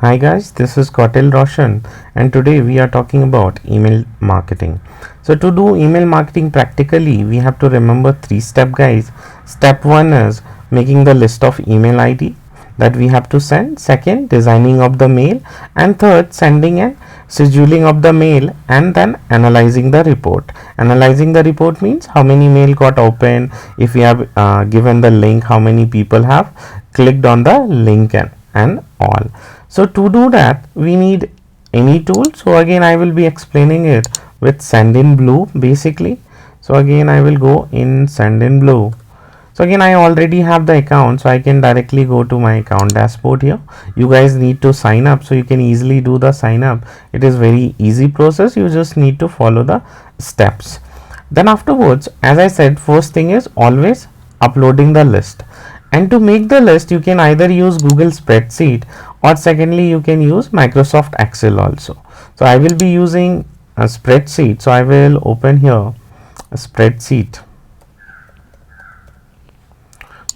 Hi guys, this is Kautil Roshan and today we are talking about email marketing. So to do email marketing practically, we have to remember 3 step guys. Step 1 is making the list of email ID that we have to send. Second, designing of the mail, and third, sending and scheduling of the mail, and then analyzing the report. Analyzing the report means how many mail got opened, if we have given the link, how many people have clicked on the link and all. So to do that we need any tool. So again I will be explaining it with Sendinblue basically. So again I will go in Sendinblue. So again I already have the account, so I can directly go to my account dashboard here. You guys need to sign up, so you can easily do the sign up. It is very easy process, you just need to follow the steps. Then afterwards, as I said, first thing is always uploading the list. And to make the list you can either use Google Spreadsheet, or secondly you can use Microsoft Excel also. So I will be using a spreadsheet, so I will open here a spreadsheet.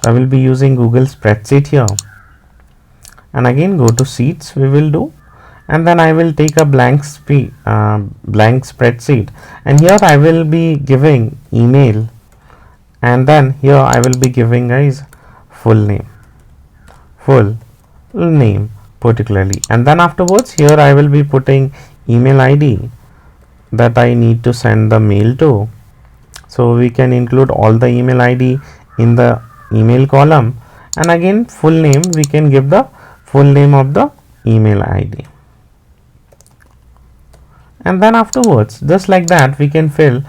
I will be using Google Spreadsheet here, and again go to sheets we will do, and then I will take a blank spreadsheet, and here I will be giving email, and then here I will be giving guys full name particularly, and then afterwards here I will be putting email ID that I need to send the mail to. So we can include all the email ID in the email column, and again full name we can give the full name of the email ID, and then afterwards just like that we can fill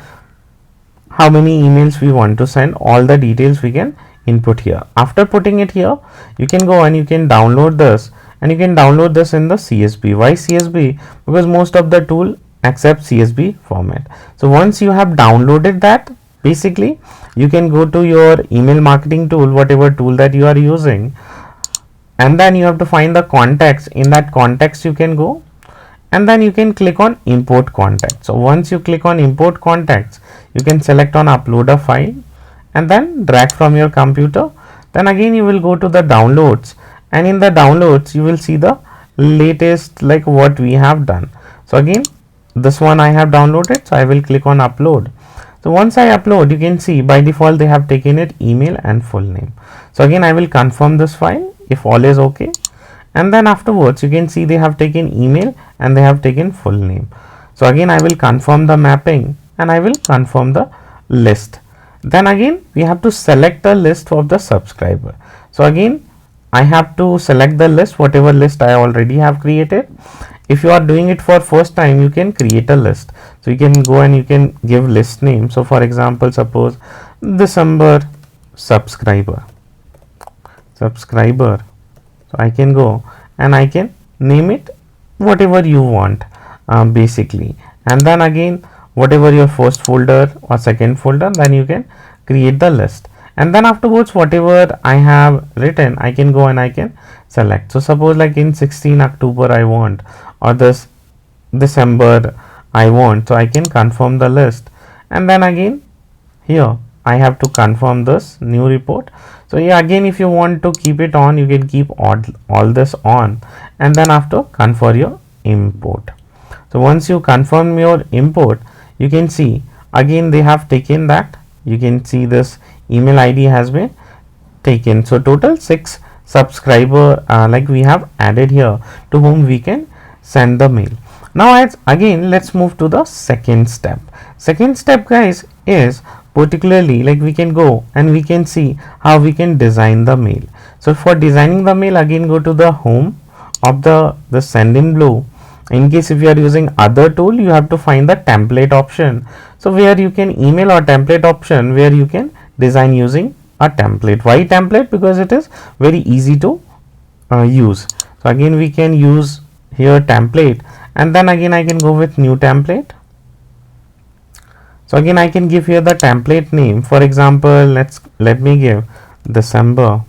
how many emails we want to send. All the details we can input here. After putting it here you can go and you can download this, and you can download this in the CSV. Why CSV? Because most of the tool accept CSV format. So once you have downloaded that, basically you can go to your email marketing tool, whatever tool that you are using, and then you have to find the context. In that context you can go, and then you can click on import contact. So once you click on import contacts you can select on upload a file and then drag from your computer. Then again you will go to the downloads, and in the downloads you will see the latest like what we have done. So again this one I have downloaded, so I will click on upload. So once I upload, you can see by default they have taken it email and full name. So again I will confirm this file if all is okay, and then afterwards you can see they have taken email and they have taken full name. So again I will confirm the mapping and I will confirm the list. Then again we have to select the list of the subscriber. So again I have to select the list, whatever list I already have created. If you are doing it for first time, you can create a list. So you can go and you can give list name. So for example, suppose December subscriber. So I can go and I can name it whatever you want basically, and then again whatever your first folder or second folder, then you can create the list, and then afterwards whatever I have written I can go and I can select. So suppose like in 16 October I want, or this December I want, so I can confirm the list, and then again here I have to confirm this new report. So yeah, again if you want to keep it on, you can keep all this on, and then after confirm your import. So once you confirm your import, you can see again they have taken that. You can see this email ID has been taken. So total 6 subscriber like we have added here to whom we can send the mail. Now again let's move to the second step. Second step guys is particularly like we can go and we can see how we can design the mail. So for designing the mail, again go to the home of the Sendinblue. In case if you are using other tool, you have to find the template option. So where you can email or template option, where you can design using a template. Why template? Because it is very easy to use. So again we can use here template, and then again I can go with new template. So again I can give here the template name. For example, let me give December,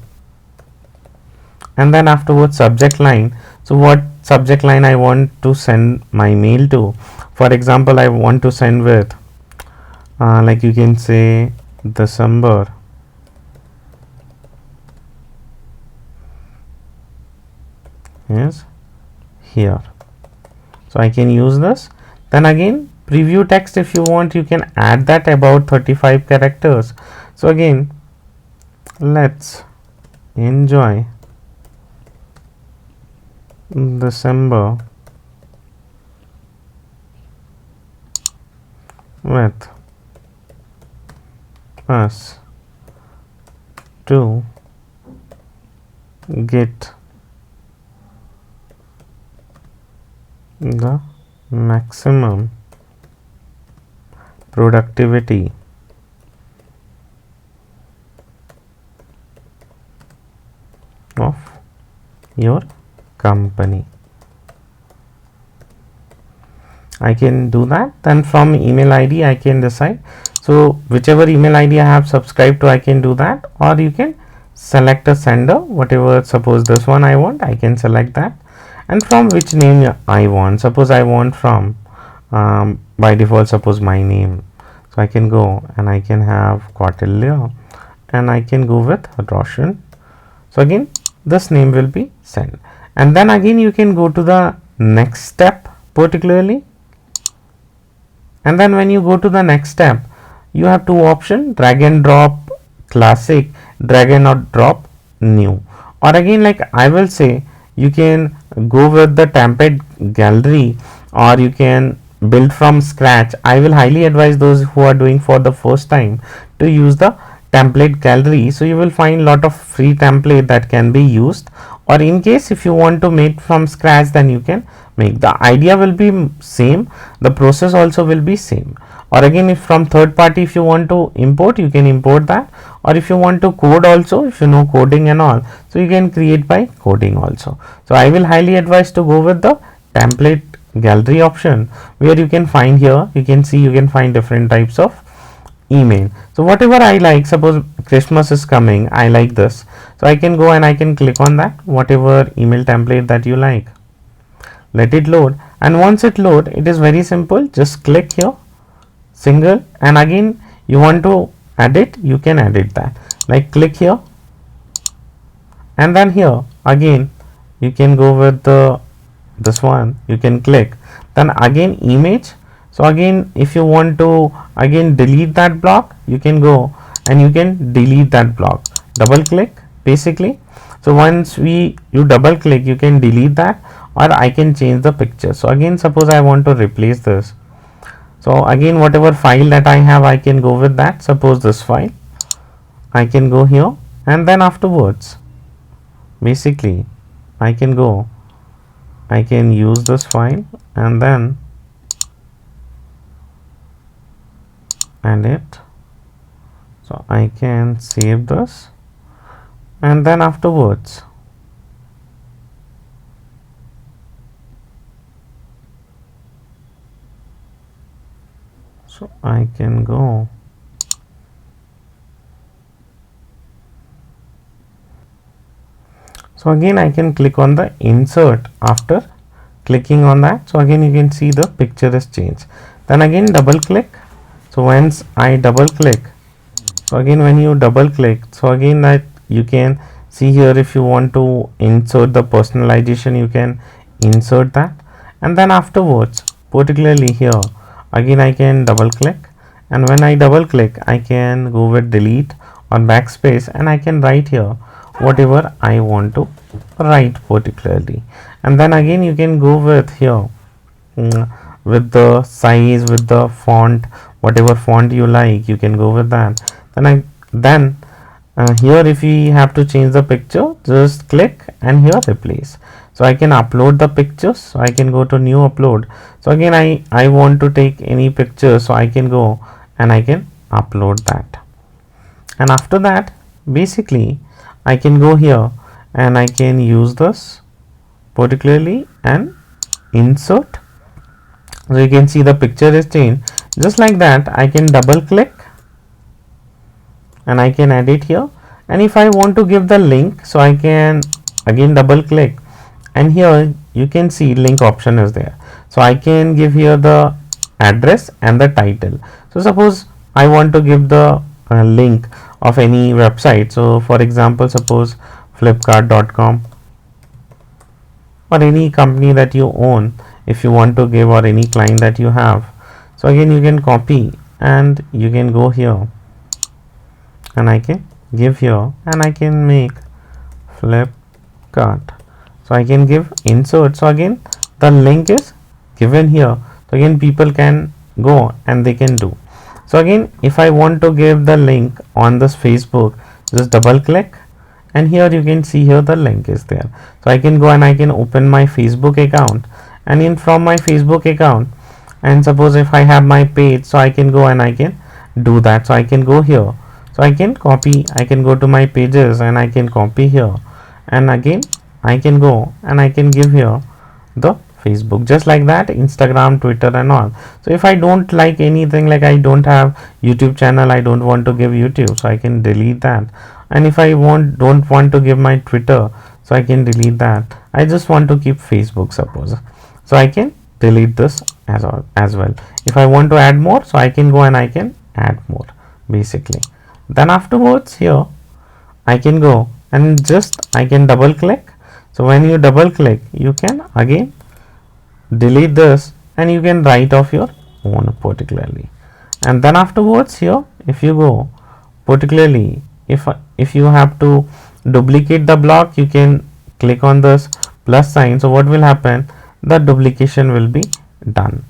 and then afterwards subject line. So what subject line I want to send my mail to. For example, I want to send with like you can say December. Yes, here. So I can use this. Then again, preview text, if you want, you can add that about 35 characters. So again, let's enjoy December with us to get the maximum productivity of your company. I can do that. Then from email ID I can decide. So whichever email ID I have subscribed to, I can do that, or you can select a sender, whatever. Suppose this one I want, I can select that, and from which name I want. Suppose I want from by default, suppose my name. So I can go and I can have Kautilya, and I can go with Roshan. So again, this name will be sent, and then again you can go to the next step particularly. And then when you go to the next step, you have two options: drag and drop classic, drag and drop new. Or again, like I will say, you can go with the template gallery, or you can build from scratch. I will highly advise those who are doing for the first time to use the template gallery. So you will find lot of free template that can be used, or in case if you want to make from scratch, then you can make. The idea will be same, the process also will be same. Or again, if from third party, if you want to import, you can import that, or if you want to code also, if you know coding and all, so you can create by coding also. So I will highly advise to go with the template gallery option, where you can find here, you can see, you can find different types of email. So whatever I like, suppose Christmas is coming, I like this, so I can go and I can click on that, whatever email template that you like. Let it load, and once it load, it is very simple. Just click here, single, and again you want to edit, you can edit that, like click here, and then here again you can go with the this one, you can click, then again image. So again, if you want to again delete that block, you can go and you can delete that block, double click basically. So once you double click, you can delete that, or I can change the picture. So again, suppose I want to replace this, so again whatever file that I have, I can go with that. Suppose this file, I can go here, and then afterwards basically I can go, I can use this file, and then edit. So I can save this, and then afterwards so I can go so again I can click on the insert. After clicking on that, so again you can see the picture is changed. Then again double click. So once I double click, so again when you double click, so again that you can see here, if you want to insert the personalization, you can insert that, and then afterwards particularly here again I can double click, and when I double click, I can go with delete or backspace, and I can write here whatever I want to write particularly. And then again you can go with here with the size, with the font, whatever font you like, you can go with that. Then here if we have to change the picture, just click and here replace. So I can upload the pictures, so I can go to new upload. So again I want to take any picture, so I can go and I can upload that, and after that basically I can go here and I can use this particularly and insert. So you can see the picture is changed. Just like that, I can double click and I can edit here, and if I want to give the link, so I can again double click, and here you can see link option is there. So I can give here the address and the title. So suppose I want to give the link of any website. So for example, suppose flipkart.com. or any company that you own, if you want to give, or any client that you have. So again you can copy and you can go here and I can give here and I can make Flipkart. So I can give insert. So again the link is given here. So again people can go and they can do. So again if I want to give the link on this Facebook, just double click and here you can see here the link is there. So I can go and I can open my Facebook account, and in from my Facebook account, and suppose if I have my page, so I can go and I can do that. So I can go here, so I can copy, I can go to my pages and I can copy here, and again I can go and I can give here the Facebook, just like that, Instagram, Twitter and all. So if I don't like anything, like I don't have YouTube channel, I don't want to give YouTube, so I can delete that. And if I don't want to give my Twitter, so I can delete that. I just want to keep Facebook, suppose, so I can delete this as well. If I want to add more, so I can go and I can add more basically. Then afterwards here I can go and just I can double click. So when you double click, you can again delete this and you can write off your own particularly. And then afterwards here, if you go particularly, if you have to duplicate the block, you can click on this plus sign. So what will happen, the duplication will be done.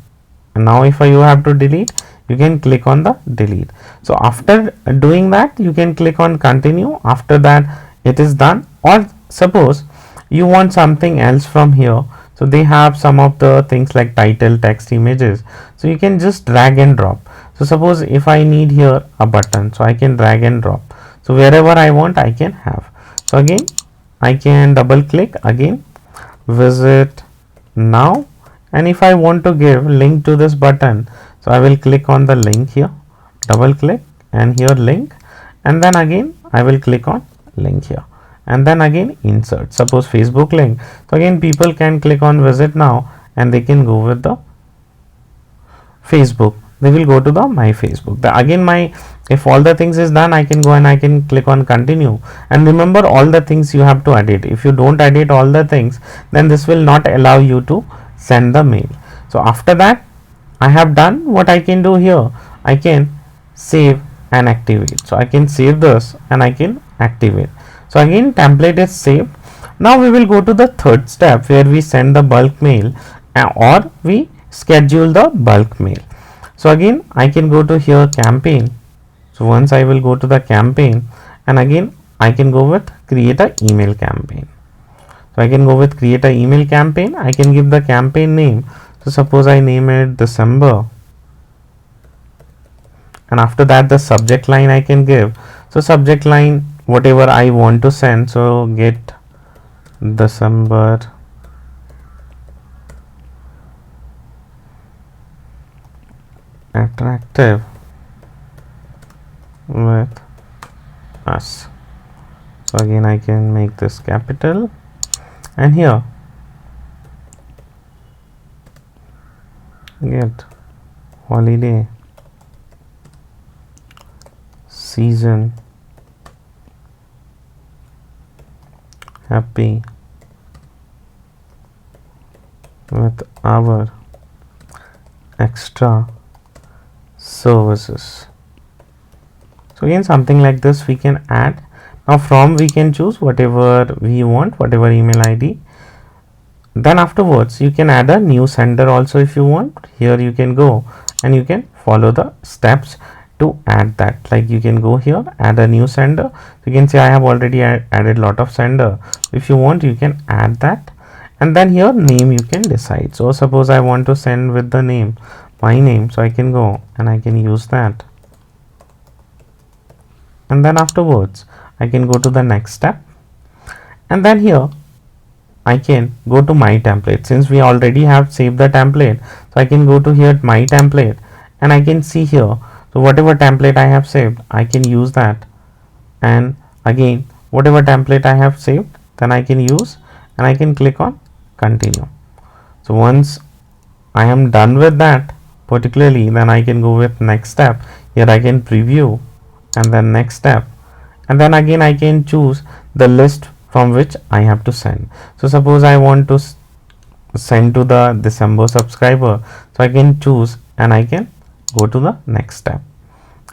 And now if you have to delete, you can click on the delete. So after doing that, you can click on continue. After that it is done. Or suppose you want something else from here, so they have some of the things like title, text, images, so you can just drag and drop. So suppose if I need here a button, so I can drag and drop, so wherever I want I can have. So again I can double click, again visit now, and if I want to give link to this button, so I will click on the link here, double click and here link, and then again I will click on link here and then again insert, suppose Facebook link. So again people can click on visit now and they can go with the Facebook, they will go to the my Facebook. Again my, if all the things is done, I can go and I can click on continue. And remember, all the things you have to edit. If you don't edit all the things, then this will not allow you to send the mail. So after that I have done, what I can do here, I can save and activate. So I can save this and I can activate. So again template is saved. Now we will go to the third step where we send the bulk mail or we schedule the bulk mail. So again I can go to here campaign. So once I will go to the campaign, and again I can go with create a email campaign. So I can go with create a email campaign. I can give the campaign name. So suppose I name it December, and after that the subject line I can give. So subject line whatever I want to send, so get December attractive with us. So again I can make this capital, and here get holiday season happy with our extra services. So again something like this we can add. Now from we can choose whatever we want, whatever email ID. Then afterwards you can add a new sender also if you want. Here you can go and you can follow the steps to add that. Like you can go here, add a new sender. You can say I have already added lot of sender. If you want, you can add that, and then here name you can decide. So suppose I want to send with the name, my name, so I can go and I can use that, and then afterwards I can go to the next step, and then here I can go to my template. Since we already have saved the template, so I can go to here my template and I can see here. So whatever template I have saved, I can use that, and again whatever template I have saved, then I can use and I can click on continue. So once I am done with that particularly, then I can go with next step. Here I can preview and then next step, and then again I can choose the list from which I have to send. So suppose I want to send to the December subscriber. So I can choose and I can go to the next step,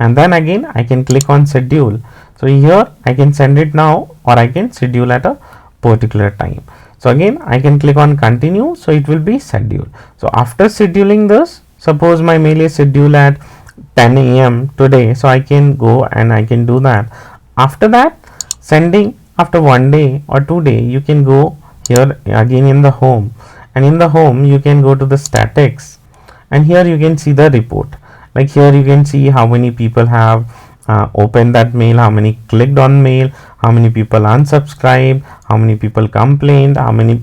and then again I can click on schedule. So here I can send it now, or I can schedule at a particular time. So again I can click on continue, so it will be scheduled. So after scheduling this, suppose my mail is scheduled at 10 a.m. today, so I can go and I can do that. After that, sending after 1 day or 2 day, you can go here again in the home, and in the home you can go to the statics, and here you can see the report. Like here you can see how many people have opened that mail, how many clicked on mail, how many people unsubscribed, how many people complained, how many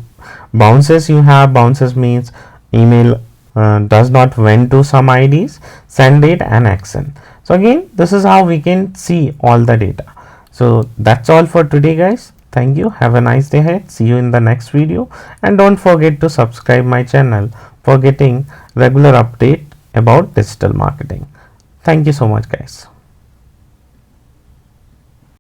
bounces you have. Bounces means email does not went to some IDs, send date and action. So again, this is how we can see all the data. So that's all for today, guys. Thank you. Have a nice day ahead. See you in the next video, and don't forget to subscribe my channel for getting regular update about digital marketing. Thank you so much, guys.